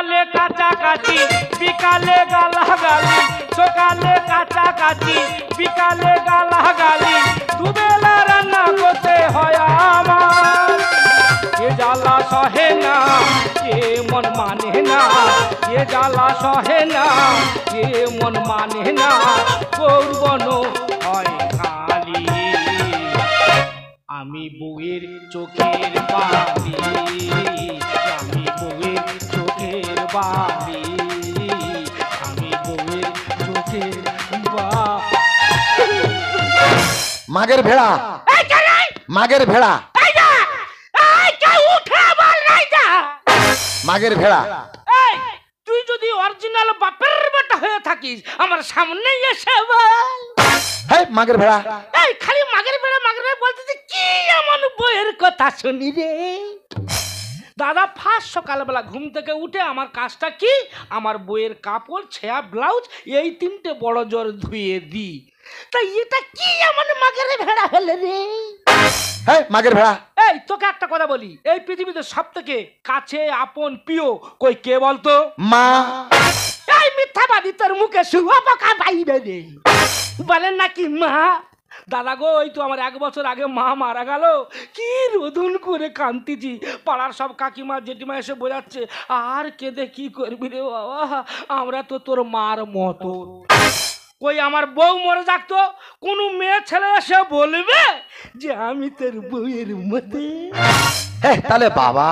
সকালে কাছাকাছি বিকালে গালাগালি, সকালে কাছাকাছি বিকালে গালাগালি, দুবেলা রান্না করতে হয় আমার। এ জ্বালা সহে না, এ মন মানে না, এ জ্বালা সহে না, এ মন মানে না, করবন হয় খালি। আমি বউয়ের চোখের বালি, আমি বউয়ের চোখের বালি, আমি বউয়ের চোখের মাগের ভেড়া, মাগের ভেড়া, মাগের ভেড়া। তুই যদি অরিজিনাল বাপের বেটা হয়ে থাকিস আমার সামনে এসে বল। হ্যাঁ মাগের ভেড়া। এই খালি মাগের ভেড়া মাগের ভেড়া বলতেছি, কি এমন বইয়ের কথা শুনি রে? দাদা ফার্স্ট সকালবেলা ঘুম থেকে উঠে আমার কাজটা কি, আমার বইয়ের কাপড় ছেঁড়া ব্লাউজ এই তিনটে বড় জোর ধুয়ে দি। তা এটা কি এমন মাগের ভেড়া হলে রে? হ্যাঁ মাগের ভেড়া। এই তোকে একটা কথা বলি, এই পৃথিবীতে সব থেকে কাছে আপন প্রিয় কই কে বলতো? মা। এই মিথ্যাবাদী, তোর মুখে শুয়া পোকা বাইরে রে, বলেন নাকি মা? দাদা গো, ওই তো আমার 1 বছর আগে মা মারা গেল, কি রোদন করে কান্দিছি। পাড়ার সব কাকিমা জেঠিমা এসে বোঝাচ্ছে, আর কেঁদে কি করবি রে বাবা, আমরা তো তোর মার মতো। কই আমার বউ মরে থাকতো, কোন মেয়ে ছেলে এসে বলবে যে আমি তোর বউয়ের মতো? হ্যাঁ তাহলে বাবা।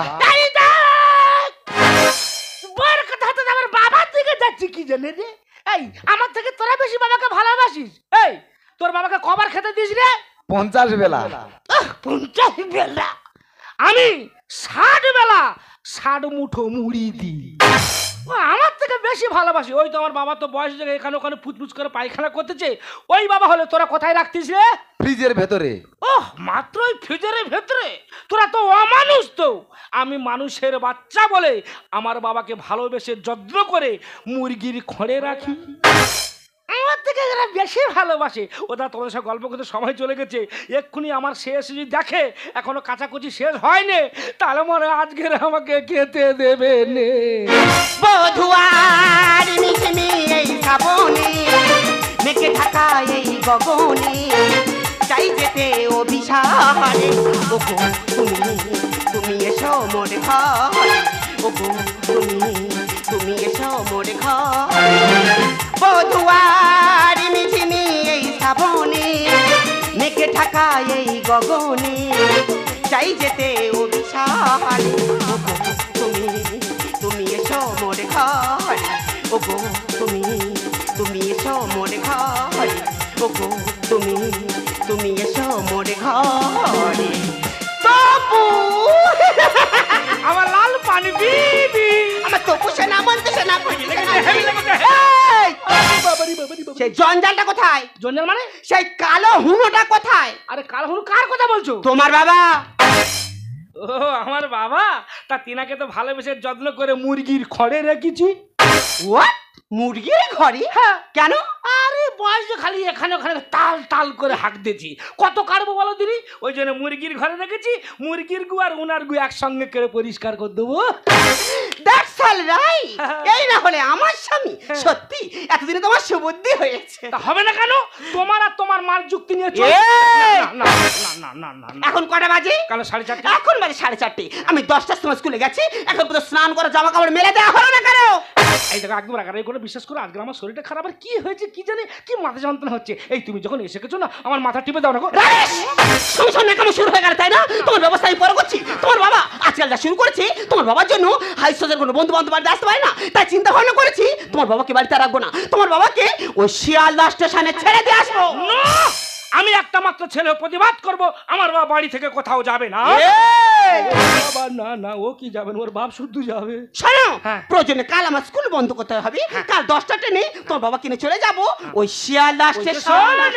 বউয়ের কথা হতে আমার বাবার দিকে যাচ্ছি কি জানে রে? এই আমার থেকে তোরা বেশি বাবাকে ভালোবাসিস। এই তোর বাবাকে কবার খেতে দিস রে? 50 বেলা। 50 বেলা? আমি 60 বেলা 60 মুঠো মুড়ি দিই। আমার থেকে বেশি ভালোবাসি। ওই তো আমার বাবা তো বয়স জায়গায় এখানে ওখানে ফুচফুচ করে পায়খানা করতেছে, ওই বাবা হলে তোরা কোথায় রাখতিস রে? ফ্রিজের ভেতরে। ওহ, মাত্র ওই ফ্রিজের ভেতরে? তোরা তো অমানুষ। তো আমি মানুষের বাচ্চা বলে আমার বাবাকে ভালোবেসে যত্ন করে মুরগির খড়ে রাখি। আমার থেকে এরা বেশি ভালোবাসে। ওটা তোমাদের সাথে গল্প করতে সময় চলে গেছে, এক্ষুনি আমার শেষ যদি দেখে এখনো কাচাকুচি শেষ হয়নি, তাহলে মনে আজকের আমাকে খেতে দেবে নে। বধুয়ার মিশমি এই শ্রাবণে, মেঘে ঢাকা এই গগনে, চাই যেতে অভিসারে। ওগো তুমি এসো মোর ঘরে, ওগো তুমি এসো মোর ঘরে। বধুয়ার মিশমি এই শ্রাবণে, মেঘে ঢাকা এই গগনে, চাই যেতে অভিসারে। ওগো তুমি এসো মোর ঘরে, ওগো তুমি এসো মোর ঘরে, ওগো তুমি এসো মোর ঘরে। তপু আমার লাল পানি বিবি, আমার তপু সেনা বলতে সেনা সেই জঞ্জালটা কোথায়? জঞ্জাল মানে? সেই কালো হুনোটা কোথায়? আরে কাল হলু কার কথা বলছো? তোমার বাবা। ও আমার বাবা, তা তিনাকে তো ভালোবেসে যত্ন করে মুরগির খড়ে রেখেছি। হোয়াট? মুরগির ঘরে? হ্যাঁ। কেন? আরে বয়স খালি এখানে ওখানে তাল তাল করে হাঁক দিয়েছি, কত কাটবো বলো দিনি? ওই জন্য মুরগির ঘরে রেখেছি, মুরগির গু আর উনার গু একসঙ্গে করে পরিষ্কার করে দেবো। That's all right. এই না হলে আমার স্বামী সত্যি এতদিনে তোমার সুবুদ্ধি হয়েছে। তা হবে না কেন? তোমার আর তোমার মার যুক্তি নিয়ে চল। না না না না না না। এখন কটা বাজে? কেন 4:30? এখন বাজে 4:30। আমি 10টার সময় স্কুলে গেছি, এখন পুরো স্নান করে জামা কাপড় মেলে দেওয়া হলো না কেন? এই দেখো একদম রাগারাগি করে বিশ্বাস করো, আজকে আমার শরীরটা খারাপ। আর কি হয়েছে কি জানি, কি মাথা যন্ত্রণা হচ্ছে। এই তুমি যখন এসে গেছো না, আমার মাথা টিপে দাও না গো। সংসার না কেন শুরু হয়ে গেল তাই না? তোমার ব্যবস্থা আমি পরে করছি। তোমার বাবা আজকাল যা শুরু করেছে, তোমার বাবার জন্য হাই সোজের কোনো বন্ধু বান্ধব বাড়িতে আসতে পারে না, তাই চিন্তা ভাবনা করেছি তোমার বাবাকে বাড়িতে রাখবো না, তোমার বাবাকে ওই শিয়ালদা স্টেশনে ছেড়ে দিয়ে আসবো। আমি একটা মাত্র ছেলে প্রতিবাদ করব, আমার বাবা বাড়ি থেকে কোথাও যাবে না। বাবা না না, ও কি যাবেন, ওর বাপ শুদ্ধ যাবে। শোনো, হ্যাঁ। প্রয়োজনে কাল আমার স্কুল বন্ধ করতে হবে, কাল 10টা ট্রেনে তোমার বাবা কিনে চলে যাব ওই শিয়ালদা স্টেশনে।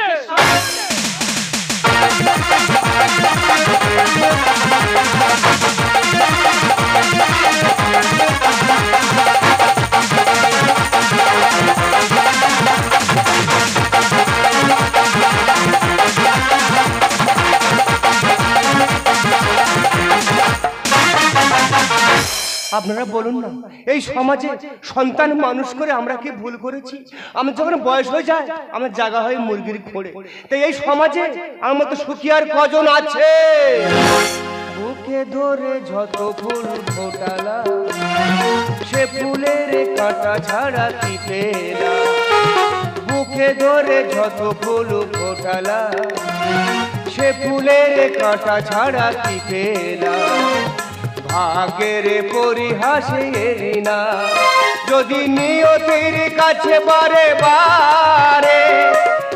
আপনারা বলুন না, এই সমাজে সন্তান মানুষ করে আমরা কি ভুল করেছি? আমার যখন বয়স হয়ে যায় আমার জায়গা হয় মুরগির খোঁড়ে। তাই এই সমাজে আমার মতো সুখী আর কজন আছে? বুকে ধরে যত ফুল ফোটালা সে ফুলের কাঁটা ছাড়া কি পেলা। বুকে ধরে যত ফুল ফোটালা সে ফুলের কাঁটা ছাড়া কি পেলা। ভাগের পরিহাসে এলি না যদি নিয়তির কাছে বারে বারে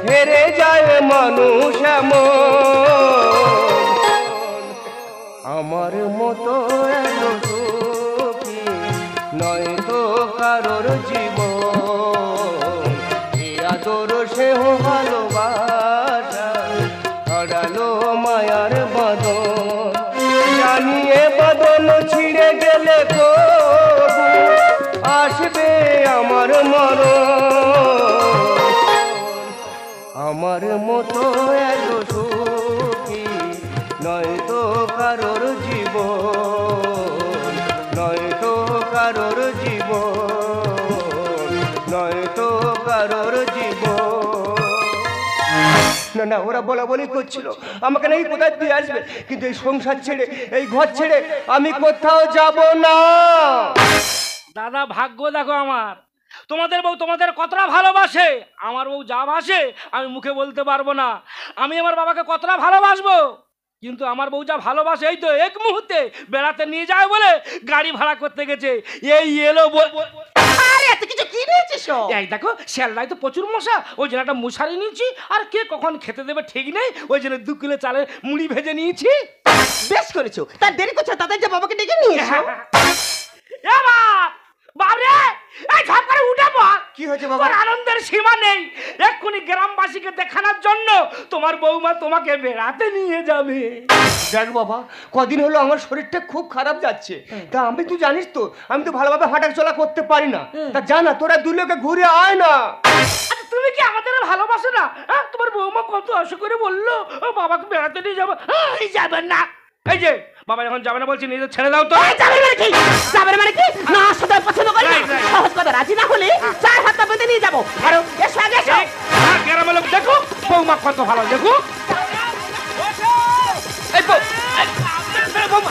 হেরে যায় মানুষ এমন। আমার মতো এত সুখী নয় তো কারোর জীবন। এ আদর সেহ ভালোবাসা হারালো মায়ার বাঁধন। জানিয়ে বাঁধন ছিঁড়ে গেলে তবু আসবে আমার মরণ। আমার মতো এত সুখী নয় তো কারোর জীবন। নয় তো কারোর জীবন। নয় তো কারোর জীবন। না না, ওরা বলা বলি করছিল আমাকে নাকি কোথায় দিয়ে আসবে, কিন্তু এই সংসার ছেড়ে এই ঘর ছেড়ে আমি কোথাও যাব না। দাদা ভাগ্য দেখো আমার, তোমাদের বউ তোমাদের কতটা ভালোবাসে। আমার বউ যা ভাসে আমি মুখে বলতে পারবো না। আমি আমার বাবাকে কতটা ভালোবাসবো, কিন্তু আমার বউ যা ভালোবাসে এই তো এক মুহূর্তে বেড়াতে নিয়ে যায় বলে গাড়ি ভাড়া করতে গেছে। এই এলো আরে এত কিছু কি নিয়েছিস? এই দেখো শিয়ালদায় তো প্রচুর মশা, ওই জন্য একটা মশারি নিয়েছি। আর কে কখন খেতে দেবে ঠিক নেই, ওই জন্য 2 কিলো চালের মুড়ি ভেজে নিয়েছি। বেশ করেছো, তার দেরি করছো তাদের যে বাবাকে ডেকে নিয়ে এসো। বাবরে এই ঝাপ করে উঠে পড়। কি হয়েছে বাবা? তোর আনন্দের সীমা নেই। এক্ষুনি গ্রামবাসীকে দেখানোর জন্য তোমার বৌমা তোমাকে বেড়াতে নিয়ে যাবে। দেখ বাবা, কদিন হলো আমার শরীরটা খুব খারাপ যাচ্ছে। তা আমি, তুই জানিস তো আমি তো ভালোভাবে হাঁটা চলা করতে পারি না। তা জানা তোরা দুই লোকে ঘুরে আয় না। আচ্ছা তুমি কি আমাদের ভালোবাসো না? হ্যাঁ, তোমার বৌমা কত আশা করে বললো বাবাকে বেড়াতে নিয়ে যাবো, যাবেন না। এই যে বাবা যখন যাবে না বলছি, নিজে ছেড়ে দাও তো। যাবে মানে কি? যাবে মানে কি? না আসতে পছন্দ করি না। সহজ কথা, রাজি না হলে 4 হাত বেঁধে নিয়ে যাবো। আর এসো আগে এসো। গ্রামের লোক দেখো বৌমা কত ভালো, দেখো। এই বৌমা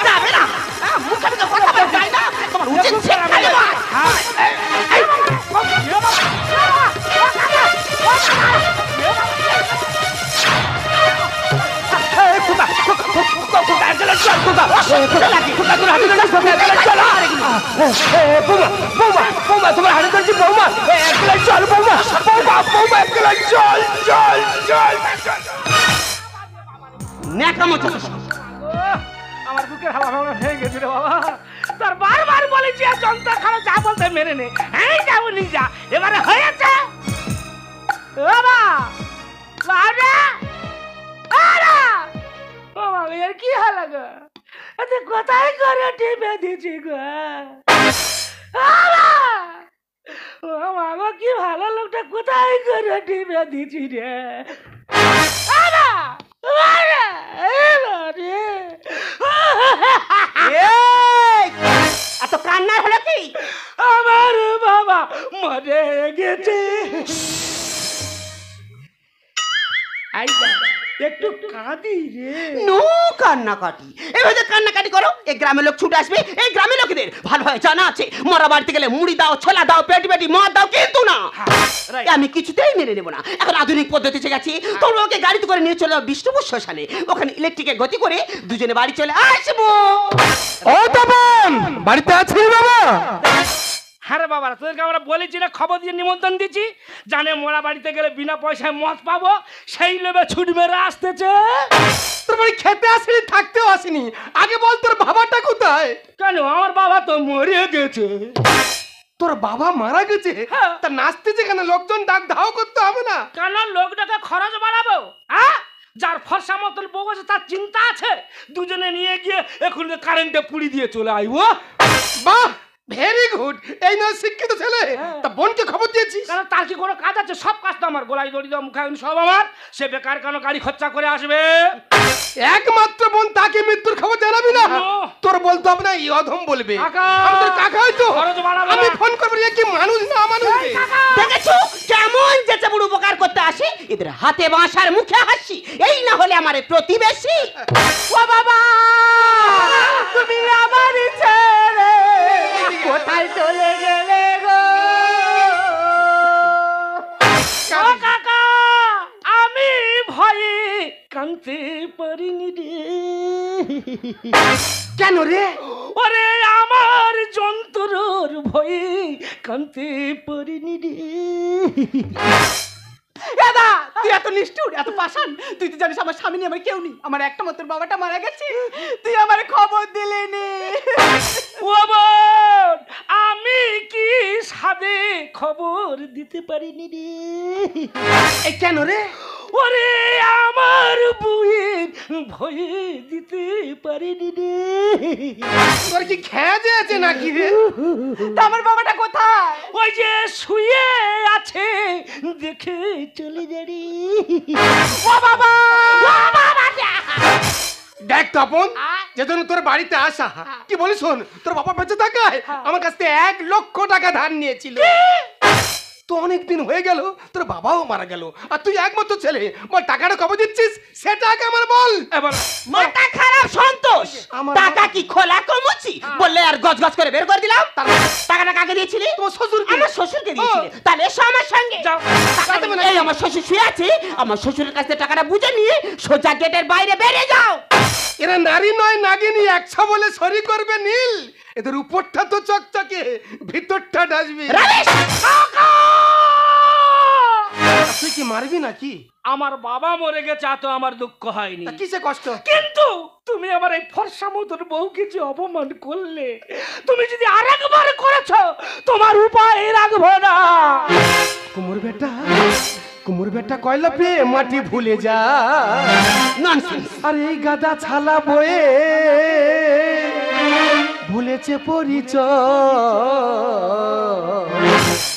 যাবে না, মুখে মুখে কথা বলতে চাই না। তোমার উচিত শিক্ষা দেওয়া। তোমার হাতে ধরছি বৌমা, চল বৌমা, বৌমা বৌমা চল চল চল। ন্যাকামো চল। আমার বুকের হাওয়া ভাঙা ভেঙে গেছে রে বাবা। তার বারবার বলেছি আর যন্ত্র খারাপ যা বলতে মেনে নে। হ্যাঁ যাবো নি যা, এবারে হয়েছে। বাবা বাবা বাবা এর কি হাল গো? আচ্ছা কোথায় করে টিপে দিছি গো? মা গো কি ভালো লোকটা কোথায় করে টিপে দিছি রে। এত কান্না হলো কি? আমার বাবা মরে গেছে। একটু কাঁদি রে। নো কান্নাকাটি, এভাবে কান্নাকাটি করো এই গ্রামের লোক ছুটে আসবে। এই গ্রামের লোকেদের ভালোভাবে জানা আছে, মরা বাড়িতে গেলে মুড়ি দাও, ছোলা দাও, পেটি পেটি মদ দাও, কিন্তু না আমি কিছুতেই মেনে নেবো না। এখন আধুনিক পদ্ধতি এসে গেছে। তোমরা ওকে গাড়িতে করে নিয়ে চলে যাও বিষ্ণুপুর শ্মশানে, ওখানে ইলেকট্রিকের গতি করে দুজনে বাড়ি চলে আসবো। ও তপন, বাড়িতে আছিস বাবা? হ্যাঁ রে বাবা, তোদেরকে আমরা বলেছি না, খবর দিয়ে নিমন্ত্রণ দিচ্ছি। জানে মোড়া বাড়িতে গেলে বিনা পয়সায় মদ পাবো, সেই লোভে ছুট মেরে আসতেছে। তোর বাড়ি খেতে আসিনি, থাকতেও আসিনি। আগে বল তোর বাবাটা কোথায়? কেন আমার বাবা তো মরে গেছে। তোর বাবা মারা গেছে? হ্যাঁ। তা নাচতেছে কেন? লোকজন ডাক ধাও করতে হবে না? কেন লোকটাকে খরচ বাড়াবো? হ্যাঁ, যার ফর্সা মতন বউ আছে তার চিন্তা আছে। দুজনে নিয়ে গিয়ে এখন কারেন্টে পুড়ি দিয়ে চলে আইবো। বাহ, ভেরি গুড, এই নয় শিক্ষিত ছেলে। তা বোনকে খবর দিয়েছিস? কারণ তার কি কোনো কাজ আছে? সব কাজ তো আমার, গোলায় দড়ি দেওয়া, মুখায়ন সব আমার। সে বেকার কেন গাড়ি খরচা করে আসবে? একমাত্র বোন, তাকে মৃত্যুর খবর জানাবি না? No. তোর বলতো হবে না, এই অধম বলবে। কাকা! আমি তোর কাকা হয়তো, খরচ বাড়াবে আমি না। ফোন করবো, এ কি মানুষ না মানুষ রে? দেখেছো কেমন যেচে বুড়ো উপকার করতে আসি, এদের হাতে বাঁশার মুখে হাসি, এই না হলে আমার প্রতিবেশী। ও বাবা, তুমি আমার ছেলে কোথায় চলে গেলে গো? ও কাকা, আমি ভয়ে কানতে পারিনি রে। কেন রে? ওরে আমার যন্ত্রর ভয়ে কানতে পারিনি রে। দাদা, তুই এত নিষ্ঠুর, এত পাষাণ। তুই তো জানিস আমার স্বামী নেই, আমার কেউ নেই, আমার একটা মাত্র বাবাটা মারা গেছে। তুই আমার খবর দিলি নি। ও বোন, আমি কি সাদে খবর দিতে পারিনি রে। এই কেন রে? ওরে আমার বুয়ের ভয়ে দিতে পারিনি রে। তোর কি খেয়ে আছে নাকি রে? তা আমার বাবাটা কোথায়? ওই যে শুয়ে আছে, দেখে চলে যারি। ও বাবা, দেখ তপন, যে জন্য তোর বাড়িতে আসা, কি বলিস শোন, তোর বাবা বেঁচে থাকায় আমার কাছ থেকে 1 লক্ষ টাকা ধার নিয়েছিল। তো অনেকদিন হয়ে গেল, তোর বাবাও মারা গেল, আর তুই একমাত্র ছেলে, বল টাকাটা কবে দিচ্ছিস সেটা আগে আমার বল। এবার মাথা খারাপ সন্তোষ। আমার টাকা কি খোলা কমুচি বললে আর গজ গজ করে বের করে দিলাম। টাকাটা কাকে দিয়েছিলি? তোমার শ্বশুরকে। আমার শ্বশুরকে দিয়েছিলি। তাহলে এসো আমার সঙ্গে। যাও। টাকা দেবে না। এই আমার শ্বশুর শুয়ে আছে, আমার শ্বশুরের কাছ থেকে টাকাটা বুঝে নিয়ে সোজা গেটের বাইরে বেরিয়ে যাও। এরা নারী নয় নাগিনী, 100 বলে সরি করবে নীল। এদের উপরটা তো চকচকে, ভিতরটা ডাসবি। রমেশ, তুই কি মারবি নাকি? আমার বাবা মরে গেছে, তো আমার দুঃখ হয়নি, তা কিসে কষ্ট? কিন্তু তুমি আমার এই ফর্সা মতন বউকে যে অপমান করলে, তুমি যদি আরেকবার করেছো, তোমার উপায় রাখবো না। কুমুর বেটা, কুমুর বেটা কয়লা পেয়ে মাটি ভুলে যা। ননসেন্স। আর এই গাদা ছালা বয়ে ভুলেছে পরিচয়।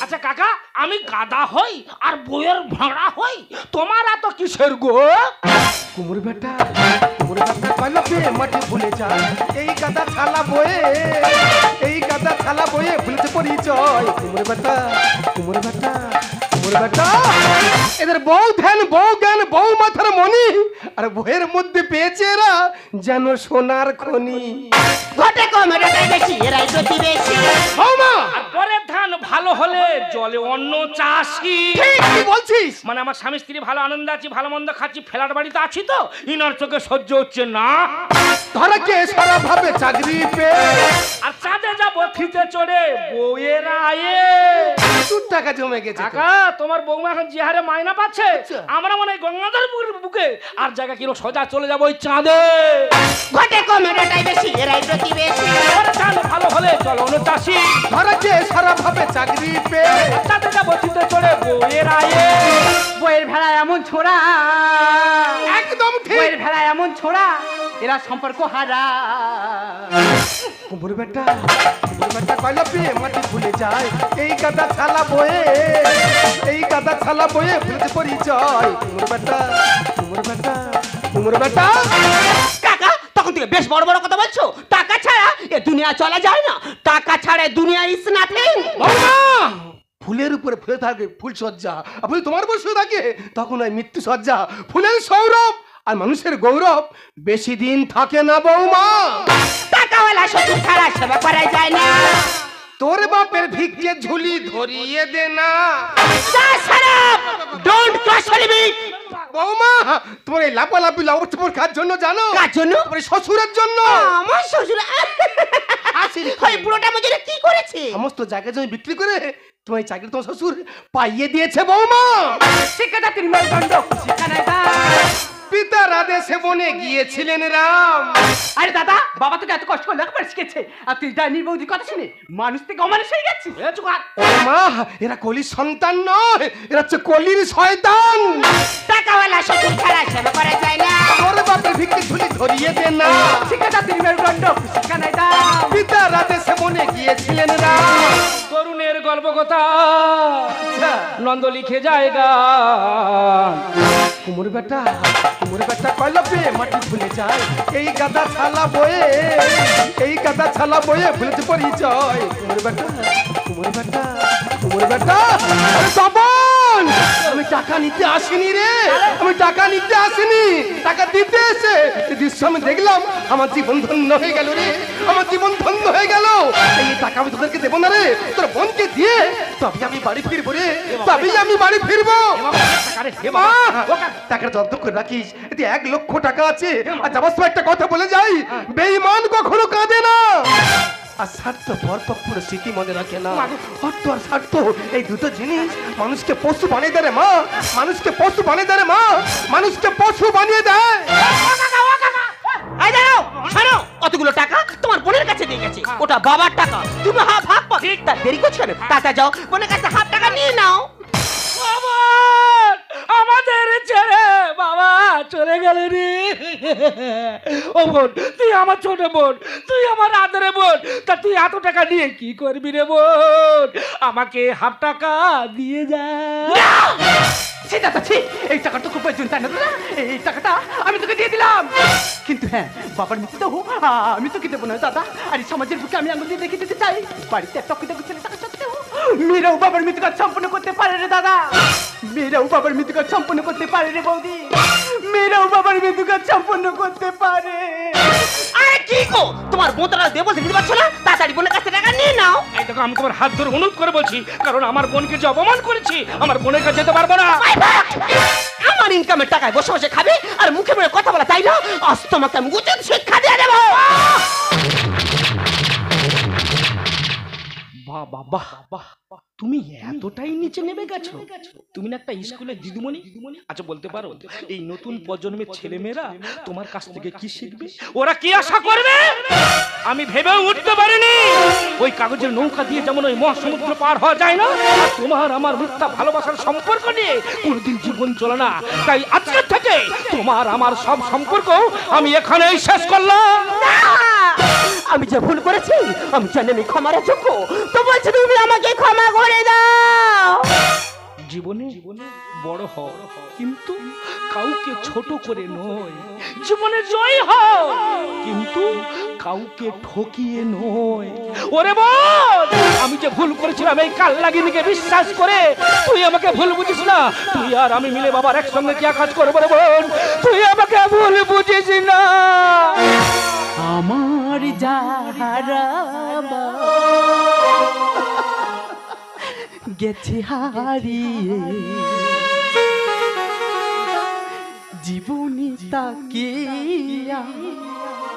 আচ্ছা কাকা, আমি গাদা হই আর বইয়ের ভাড়া হই, তোমার এত কিসের গো? কুমুর বেটা, কুমুর বেটা কয়লা পেয়ে মাটি ভুলে যা। এই গাদা ছালা বয়ে, এই গাদা ছালা বয়ে ভুলেছে পরিচয়। কুমুর বেটা, কুমুর বেটা, কুমুর বেটা, এদের বউ ধ্যান, বউ জ্ঞান, বউ মাথার মনি, আর বইয়ের মধ্যে পেয়েছে এরা যেন সোনার খনি। ঘটে কম রেটে বেশি, এরাই প্রতিবেশী। বৌমা, আর পরের ধান ভালো হলে জলে অন্য চাষি। ঠিক কি বলছিস? মানে আমার স্বামী স্ত্রী ভালো আনন্দ আছি, ভালো মন্দ খাচ্ছি, ফ্ল্যাট বাড়িতে আছি, তো ইনার চোখে সহ্য হচ্ছে না। ধরাকে সারা ভাবে চাকরি পেয়ে আর চাঁদে যাবো ফিতে চড়ে বউয়ের আয়ে। প্রচুর টাকা জমে গেছে তো। কাকা, তোমার বৌমা এখন যে হারে মায়না পাচ্ছে, আমরা মনে হয় গঙ্গাধর বুকে আর জায়গা কিনো সোজা চলে যাবো ওই চাঁদে। ঘটে কম রেটে বেশি, এরাই প্রতিবেশী। পরের ধান ভালো হলে চলো অন্য চাষি। ধরাকে সারা ভাবে চাকরি পেয়ে চাঁদে যাবো ফিতে চড়ে বউয়ের আয়ে। বইয়ের ভেড়া এমন ছোড়া, একদম ঠিক। বইয়ের ভেড়া এমন ছোড়া, এরা সম্পর্ক হারা। কুমুর বেটা, কুমুর বেটা কয়লা পেয়ে মাটি ভুলে যায়। এই গাদা ছালা বয়ে, এই গাদা ছালা বয়ে ভুলেছে পরিচয়। কুমুর বেটা, কুমুর বেটা, কুমুর বেটা। কাকা, তখন থেকে বেশ বড় বড় কথা বলছো। টাকা ছাড়া এ দুনিয়া চলা যায় না, টাকা ছাড়া এ দুনিয়া ইজ নাথিং। বৌমা, ফুলের উপরে ফুলে থাকে ফুল সজ্জা, আপনি তোমার উপর শুয়ে থাকে তখন হয় মৃত্যু সজ্জা। ফুলের সৌরভ আর মানুষের গৌরব বেশি দিন থাকে না বৌমা। টাকাওয়ালা শ্বশুর ছাড়া সেবা করা যায় না। তোর বাপের ভিক্ষে ঝুলি ধরিয়ে দে না। Don't cross limit. বৌমা, তোমার এই লাপালাপি লাপড় কার জন্য জানো? কার জন্য? তোমার শ্বশুরের জন্য। আমার শ্বশুর ওই বুড়োটা মধ্যে কি করেছে? সমস্ত জায়গা জমি বিক্রি করে তোমার এই চাকরি তোমার শ্বশুর পাইয়ে দিয়েছে বৌমা। শিক্ষাটা তৃণমূল দণ্ড, শিক্ষা নাই পিতার আদেশে বনে গিয়েছিলেন রাম। আরে দাদা, বাবা তোকে এত কষ্ট করে লেখাপড়া শিখেছে, আর তুই ডাইনি বৌদির কথা শুনে মানুষ থেকে অমানুষ হয়ে গেছিস। ও মা, এরা কলির সন্তান নয়, এরা হচ্ছে কলির শয়তান। টাকাওয়ালা শ্বশুর ছাড়া সেবা করা যায় না। ওরে বাপের ভিক্ষে ঝুলি ধরিয়ে দে না। শিক্ষা জাতির মেরুদণ্ড, শিক্ষা নাই দাম। পিতার আদেশে বনে গিয়েছিলেন রাম। তরুণের গল্প কথা আচ্ছা, নন্দ লিখে যায় গান। কুমোর বেটা কয়লাপে মাটি ভুলে যায়, এই গাদা ছালা বয়ে, এই গাদা ছালা বয়ে ভুলেছে পরিচয়। কুমোর বেটা আরে তপন, আমি টাকা নিতে আসিনি রে, আমি টাকা নিতে আসিনি, টাকা দিতে এসে এই দৃশ্য আমি দেখলাম, আমার জীবন ধন্য হয়ে গেল রে, আমার জীবন ধন্য হয়ে গেল। এই টাকা আমি তোদেরকে দেবো না রে, তোর বোনকে দিয়ে তবে আমি বাড়ি ফিরবো রে, তবেই আমি বাড়ি ফিরবো। মা, টাকা যত্ন করে রাখিস, এতে 1 লক্ষ টাকা আছে। আর যাবার সময় একটা কথা বলে যাই, বেঈমান কখনো কাঁদে না, আর স্বার্থ ভরপুর স্মৃতি মনে রাখে না। অর্থ আর স্বার্থ এই দুটো জিনিস মানুষকে পশু বানিয়ে দেয় রে মা, মানুষকে পশু বানিয়ে দেয় রে মা, মানুষকে পশু বানিয়ে দেয়। এই দাঁড়াও, শোনো, অতগুলো টাকা তোমার বোনের কাছে দিয়ে গেছে, ওটা বাবার টাকা, তুমি হাফ হাফ পাবে। তা দেরি করছো কেন? টাকা যাও, বোনের কাছে হাফ টাকা নিয়ে নাও। আমাদের ছেড়ে বাবা চলে গেল রে। ও বোন, তুই আমার ছোট বোন, তুই আমার আদরে বোন, তা তুই এত টাকা নিয়ে কি করবি রে বোন? আমাকে হাফ টাকা দিয়ে যা। সেটা তো ঠিক, এই টাকাটা খুব প্রয়োজন, তাই না দাদা? এই টাকাটা আমি তোকে দিয়ে দিলাম, কিন্তু হ্যাঁ, বাবার মৃত্যু আমি তোকে দেবো না দাদা। আর এই সমাজের বুকে আমি আঙুল দিয়ে দেখে দিতে চাই, বাড়িতে একটা ছেলে টাকা সত্ত্বেও মেয়েরাও বাবার মৃত্যু কাজ সম্পন্ন করতে পারে রে দাদা, মেয়েরাও বাবার মৃত্যু কাজ সম্পন্ন করতে পারে রে বৌদি, মেয়েরাও বাবার মৃত্যু কাজ সম্পন্ন করতে পারে। আরে কি গো, তোমার বোনটা দেবো দিতে পারছো না? তাড়াতাড়ি বোনের কাছে টাকা নিয়ে নাও। এই দেখো, আমি তোমার হাত ধরে অনুরোধ করে বলছি, কারণ আমার বোনকে যে অপমান করেছি, আমার বোনের কাছে যেতে পারবো না। আমার ইনকামের টাকায় বসে বসে খাবে আর মুখে মুখে কথা বলা, তাই না? আজ তোমাকে আমি উচিত শিক্ষা দিয়ে দেবো। বাহ বাহ বাহ বাহ, তুমি এতটাই নিচে নেমে গেছো? তুমি না একটা স্কুলের দিদিমণি? আচ্ছা বলতে পারো, এই নতুন প্রজন্মের ছেলেমেয়েরা তোমার কাছ থেকে কি শিখবে, ওরা কি আশা করবে? আমি ভেবেও উঠতে পারিনি ওই কাগজের নৌকা দিয়ে যেমন ওই মহাসমুদ্র পার হওয়া যায় না, আর তোমার আমার মিথ্যা ভালোবাসার সম্পর্ক নিয়ে কোনোদিন জীবন চলে না। তাই আজকের থেকে তোমার আমার সব সম্পর্ক আমি এখানেই শেষ করলাম। আমি যে ভুল করেছি, আমি জানি আমি ক্ষমার যোগ্য, তো বলছি তুমি আমাকে ক্ষমা করে দাও। জীবনে বড় হও, কিন্তু কাউকে ছোট করে নয়। জীবনে জয় হও, কিন্তু কাউকে ঠকিয়ে নয়। ওরে বোন, আমি যে ভুল করেছিলাম এই কালনাগিনীকে বিশ্বাস করে, তুই আমাকে ভুল বুঝিস না। তুই আর আমি মিলে বাবার একসঙ্গে কি কাজ করবো রে বোন, তুই আমাকে ভুল বুঝিস না। আমার যাহারা গেছে হারিয়ে, জীবনে তাকে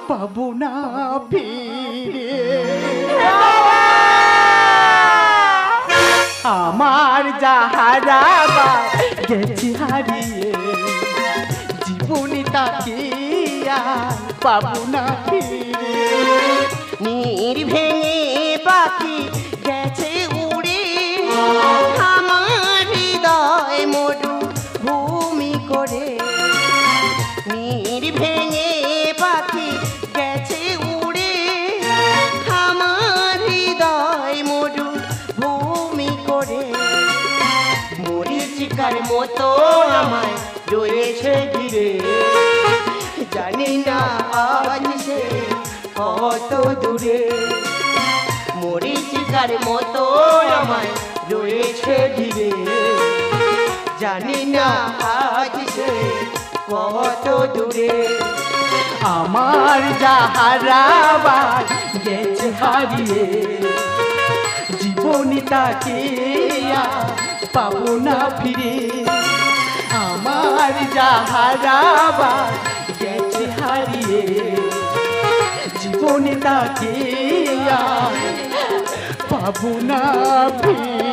পাবো না ফিরে। আমার যাহারা গেছে হারিয়ে, জীবনে তাকে পাবো না ফিরে। নীর ভেঙে পাখি গেছে উড়ে, আমার হৃদয় মরু ভূমি করে। নীর ভেঙে পাখি গেছে উড়ে, আমার হৃদয় মরু ভূমি করে। মরিচিকার মতো আমায় রয়েছে ঘিরে, জানি না আজ সে কত দূরে। মরিচিকার মতো আমায় রয়েছে ঘিরে, জানি না আজ সে কত দূরে। আমার যাহারা গেছে হারিয়ে, জীবনে তাকে পাবো না ফিরে। আমার যাহারা গেছে হারিয়ে, জীবনে তাকে পাবো না ফিরে।